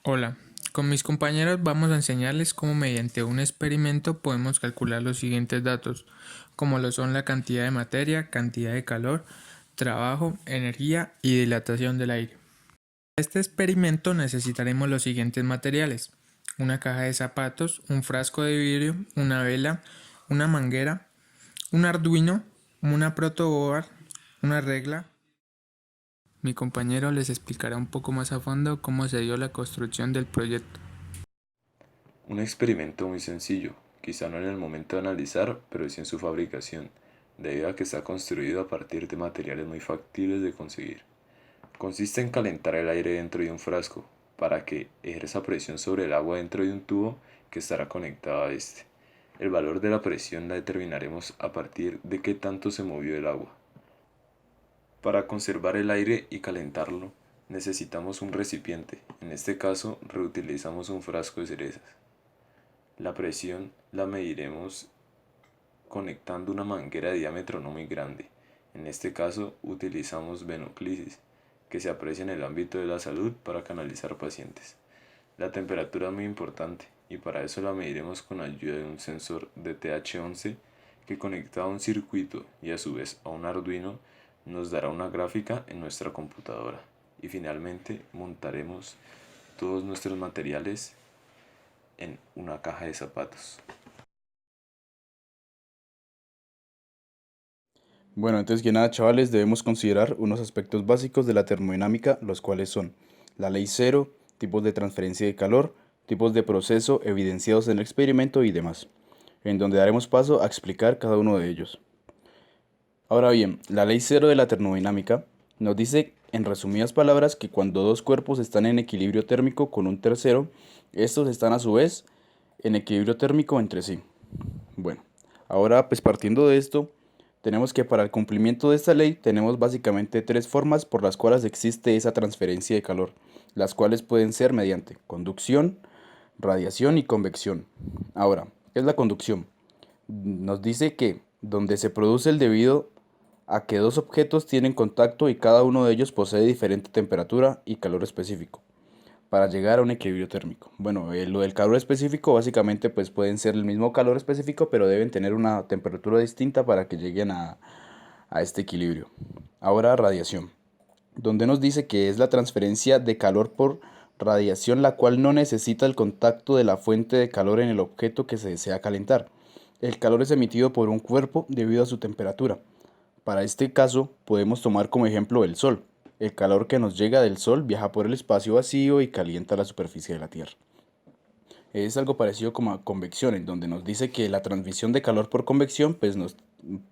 Hola, con mis compañeros vamos a enseñarles cómo mediante un experimento podemos calcular los siguientes datos, como lo son la cantidad de materia, cantidad de calor, trabajo, energía y dilatación del aire. Para este experimento necesitaremos los siguientes materiales: una caja de zapatos, un frasco de vidrio, una vela, una manguera, un Arduino, una protoboard, una regla. Mi compañero les explicará un poco más a fondo cómo se dio la construcción del proyecto. Un experimento muy sencillo, quizá no en el momento de analizar, pero sí en su fabricación, debido a que está construido a partir de materiales muy factibles de conseguir. Consiste en calentar el aire dentro de un frasco, para que ejerza presión sobre el agua dentro de un tubo que estará conectado a este. El valor de la presión la determinaremos a partir de qué tanto se movió el agua. Para conservar el aire y calentarlo, necesitamos un recipiente, en este caso reutilizamos un frasco de cerezas. La presión la mediremos conectando una manguera de diámetro no muy grande. En este caso utilizamos venoclisis, que se aprecia en el ámbito de la salud para canalizar pacientes. La temperatura es muy importante y para eso la mediremos con ayuda de un sensor de TH11 que conectado a un circuito y a su vez a un Arduino nos dará una gráfica en nuestra computadora. Y finalmente montaremos todos nuestros materiales en una caja de zapatos. Bueno, antes que nada, chavales, debemos considerar unos aspectos básicos de la termodinámica, los cuales son la ley cero, tipos de transferencia de calor, tipos de proceso evidenciados en el experimento y demás, en donde daremos paso a explicar cada uno de ellos. Ahora bien, la ley cero de la termodinámica nos dice, en resumidas palabras, que cuando dos cuerpos están en equilibrio térmico con un tercero, estos están a su vez en equilibrio térmico entre sí. Bueno, ahora pues partiendo de esto, tenemos que para el cumplimiento de esta ley tenemos básicamente tres formas por las cuales existe esa transferencia de calor, las cuales pueden ser mediante conducción, radiación y convección. Ahora, ¿qué es la conducción? Nos dice que donde se produce el debido a que dos objetos tienen contacto y cada uno de ellos posee diferente temperatura y calor específico para llegar a un equilibrio térmico. Bueno, lo del calor específico básicamente pues pueden ser el mismo calor específico, pero deben tener una temperatura distinta para que lleguen a este equilibrio. Ahora radiación, donde nos dice que es la transferencia de calor por radiación, la cual no necesita el contacto de la fuente de calor en el objeto que se desea calentar. El calor es emitido por un cuerpo debido a su temperatura. Para este caso, podemos tomar como ejemplo el Sol. El calor que nos llega del Sol viaja por el espacio vacío y calienta la superficie de la Tierra. Es algo parecido como a convección, en donde nos dice que la transmisión de calor por convección,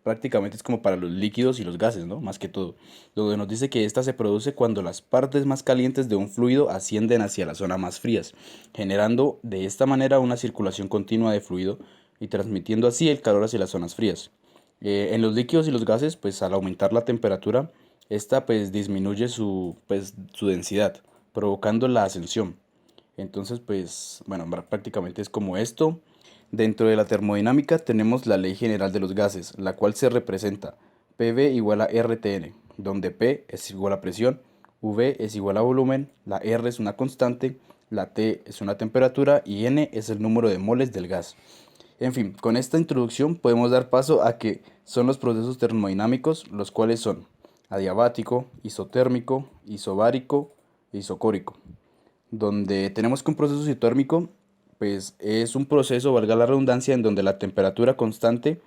prácticamente es como para los líquidos y los gases, ¿no? Más que todo. Donde nos dice que esta se produce cuando las partes más calientes de un fluido ascienden hacia las zonas más frías, generando de esta manera una circulación continua de fluido y transmitiendo así el calor hacia las zonas frías. En los líquidos y los gases, pues al aumentar la temperatura, esta pues disminuye su densidad, provocando la ascensión. Entonces, pues, bueno, prácticamente es como esto. Dentro de la termodinámica tenemos la ley general de los gases, la cual se representa PV igual a RTN, donde P es igual a presión, V es igual a volumen, la R es una constante, la T es una temperatura y N es el número de moles del gas. En fin, con esta introducción podemos dar paso a que son los procesos termodinámicos, los cuales son adiabático, isotérmico, isobárico e isocórico, donde tenemos que un proceso isotérmico pues es un proceso, valga la redundancia, en donde la temperatura constante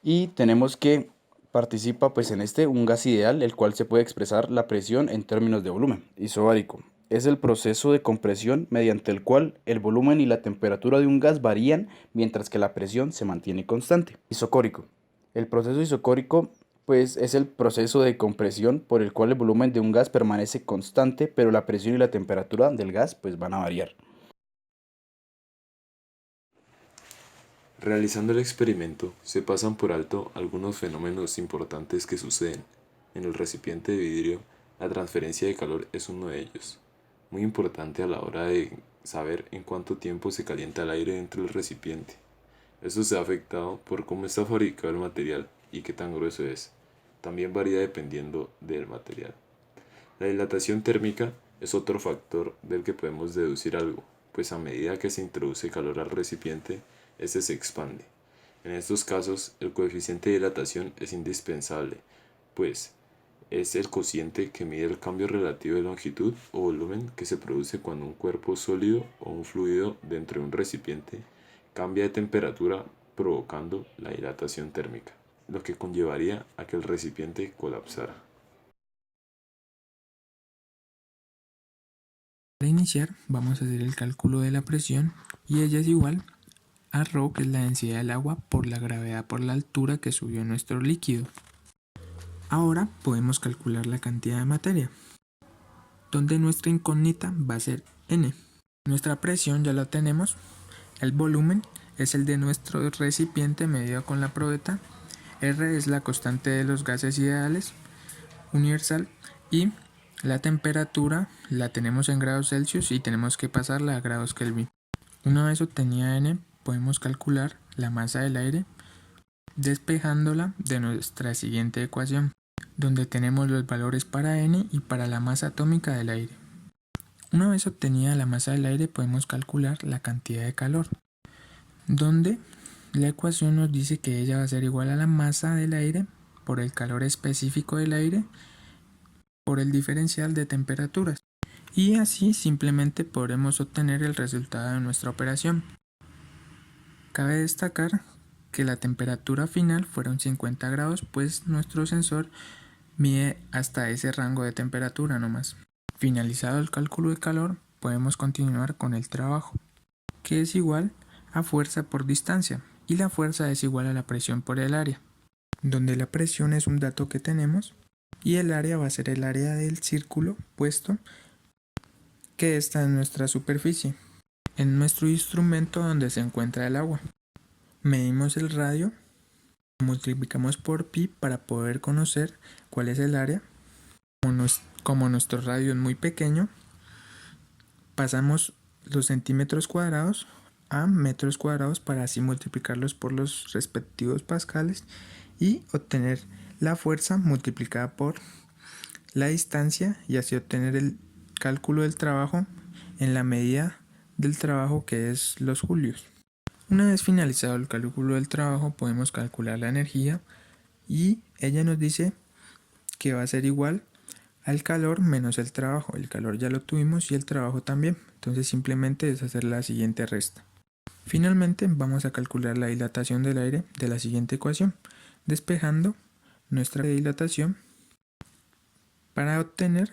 y tenemos que participa pues en este un gas ideal, el cual se puede expresar la presión en términos de volumen. Isobárico es el proceso de compresión mediante el cual el volumen y la temperatura de un gas varían mientras que la presión se mantiene constante. Isocórico. El proceso isocórico pues es el proceso de compresión por el cual el volumen de un gas permanece constante, pero la presión y la temperatura del gas pues van a variar. Realizando el experimento, se pasan por alto algunos fenómenos importantes que suceden. En el recipiente de vidrio, la transferencia de calor es uno de ellos, muy importante a la hora de saber en cuánto tiempo se calienta el aire dentro del recipiente. Esto se ha afectado por cómo está fabricado el material y qué tan grueso es. También varía dependiendo del material. La dilatación térmica es otro factor del que podemos deducir algo, pues a medida que se introduce calor al recipiente, este se expande. En estos casos, el coeficiente de dilatación es indispensable, pues es el cociente que mide el cambio relativo de longitud o volumen que se produce cuando un cuerpo sólido o un fluido dentro de un recipiente cambia de temperatura provocando la dilatación térmica, lo que conllevaría a que el recipiente colapsara. Para iniciar, vamos a hacer el cálculo de la presión y ella es igual a ρ, que es la densidad del agua por la gravedad por la altura que subió nuestro líquido. Ahora podemos calcular la cantidad de materia, donde nuestra incógnita va a ser n. Nuestra presión ya la tenemos, el volumen es el de nuestro recipiente medido con la probeta, R es la constante de los gases ideales universal y la temperatura la tenemos en grados Celsius y tenemos que pasarla a grados Kelvin. Una vez obtenida n, podemos calcular la masa del aire despejándola de nuestra siguiente ecuación, donde tenemos los valores para n y para la masa atómica del aire. Una vez obtenida la masa del aire, podemos calcular la cantidad de calor, donde la ecuación nos dice que ella va a ser igual a la masa del aire por el calor específico del aire por el diferencial de temperaturas. Y así simplemente podremos obtener el resultado de nuestra operación. Cabe destacar que la temperatura final fueron 50 grados, pues nuestro sensor mide hasta ese rango de temperatura nomás. Finalizado el cálculo de calor, podemos continuar con el trabajo, que es igual a fuerza por distancia, y la fuerza es igual a la presión por el área, donde la presión es un dato que tenemos y el área va a ser el área del círculo puesto que está en nuestra superficie, en nuestro instrumento donde se encuentra el agua. Medimos el radio, multiplicamos por pi para poder conocer cuál es el área. Como nuestro radio es muy pequeño, pasamos los centímetros cuadrados a metros cuadrados para así multiplicarlos por los respectivos pascales y obtener la fuerza multiplicada por la distancia y así obtener el cálculo del trabajo en la medida del trabajo, que es los julios. Una vez finalizado el cálculo del trabajo, podemos calcular la energía y ella nos dice que va a ser igual al calor menos el trabajo. El calor ya lo tuvimos y el trabajo también, entonces simplemente es hacer la siguiente resta. Finalmente vamos a calcular la dilatación del aire de la siguiente ecuación, despejando nuestra dilatación para obtener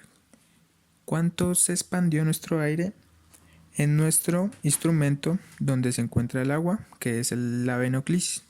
cuánto se expandió nuestro aire en nuestro instrumento donde se encuentra el agua, que es la venoclisis.